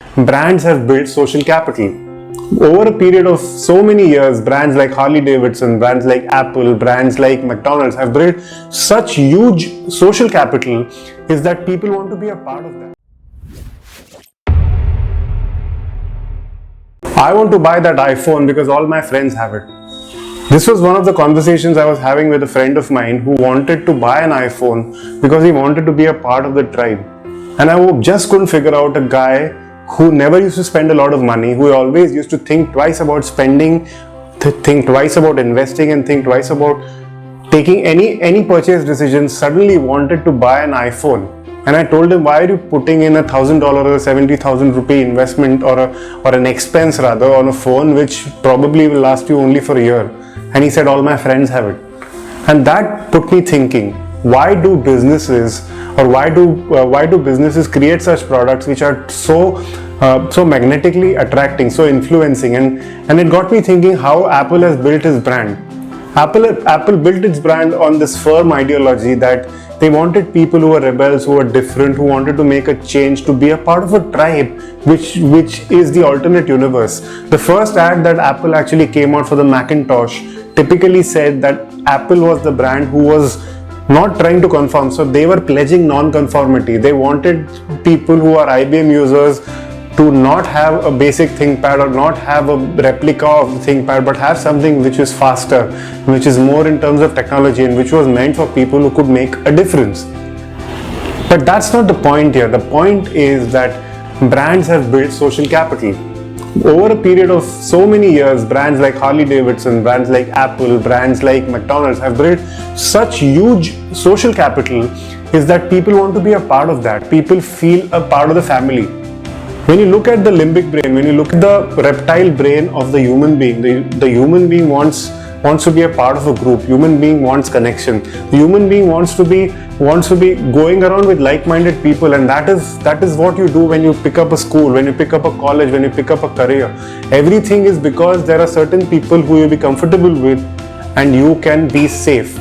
Brands have built social capital. Over a period of so many years, brands like Harley Davidson, brands like Apple, brands like McDonald's have built such huge social capital is that people want to be a part of that. I want to buy that iPhone because all my friends have it. This was one of the conversations I was having with a friend of mine who wanted to buy an iPhone because he wanted to be a part of the tribe. And I just couldn't figure out a guy who never used to spend a lot of money, who always used to think twice about spending, think twice about investing, and think twice about taking any purchase decision, suddenly wanted to buy an iPhone. And I told him, why are you putting in $1,000 or 70,000 rupee investment or an expense rather on a phone which probably will last you only for a year? And he said, all my friends have it. And that put me thinking, why do businesses create such products which are so magnetically attracting, so influencing? And it got me thinking how Apple has built its brand. Apple built its brand on this firm ideology that they wanted people who were rebels, who were different, who wanted to make a change, to be a part of a tribe which is the alternate universe. The first ad that Apple actually came out for the Macintosh typically said that Apple was the brand who was not trying to conform, so they were pledging non-conformity. They wanted people who are IBM users to not have a basic ThinkPad or not have a replica of the ThinkPad, but have something which is faster, which is more in terms of technology, and which was meant for people who could make a difference. But that's not the point here. The point is that brands have built social capital. Over a period of so many years, brands like Harley Davidson, brands like Apple, brands like McDonald's have built such huge social capital is that people want to be a part of that. People feel a part of the family. When you look at the limbic brain, when you look at the reptile brain of the human being, the human being wants to be a part of a group. Human being wants connection. The human being wants to be going around with like-minded people, and that is what you do when you pick up a school, when you pick up a college, when you pick up a career. Everything is because there are certain people who you'll be comfortable with and you can be safe.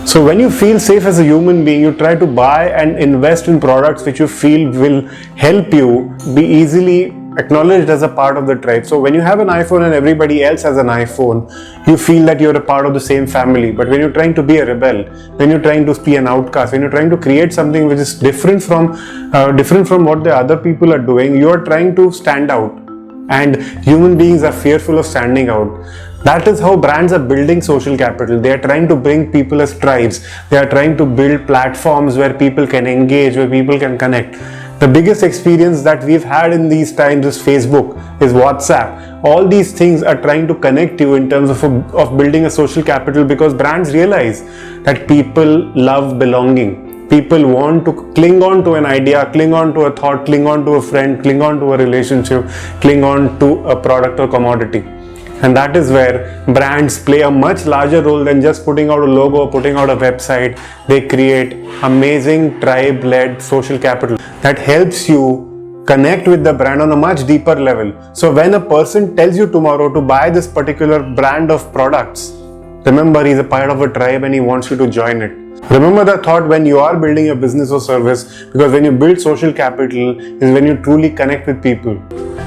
So when you feel safe as a human being, you try to buy and invest in products which you feel will help you be easily acknowledged as a part of the tribe. So when you have an iPhone and everybody else has an iPhone, you feel that you're a part of the same family. But when you're trying to be a rebel, when you're trying to be an outcast, when you're trying to create something which is different from what the other people are doing, you are trying to stand out. And human beings are fearful of standing out. That is how brands are building social capital. They are trying to bring people as tribes. They are trying to build platforms where people can engage, where people can connect. The biggest experience that we've had in these times is Facebook, is WhatsApp. All these things are trying to connect you in terms of building a social capital, because brands realize that people love belonging. People want to cling on to an idea, cling on to a thought, cling on to a friend, cling on to a relationship, cling on to a product or commodity. And that is where brands play a much larger role than just putting out a logo, putting out a website. They create amazing tribe-led social capital that helps you connect with the brand on a much deeper level. So when a person tells you tomorrow to buy this particular brand of products, remember, he's a part of a tribe and he wants you to join it. Remember the thought when you are building a business or service, because when you build social capital is when you truly connect with people.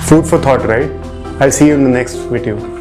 Food for thought, right? I'll see you in the next video.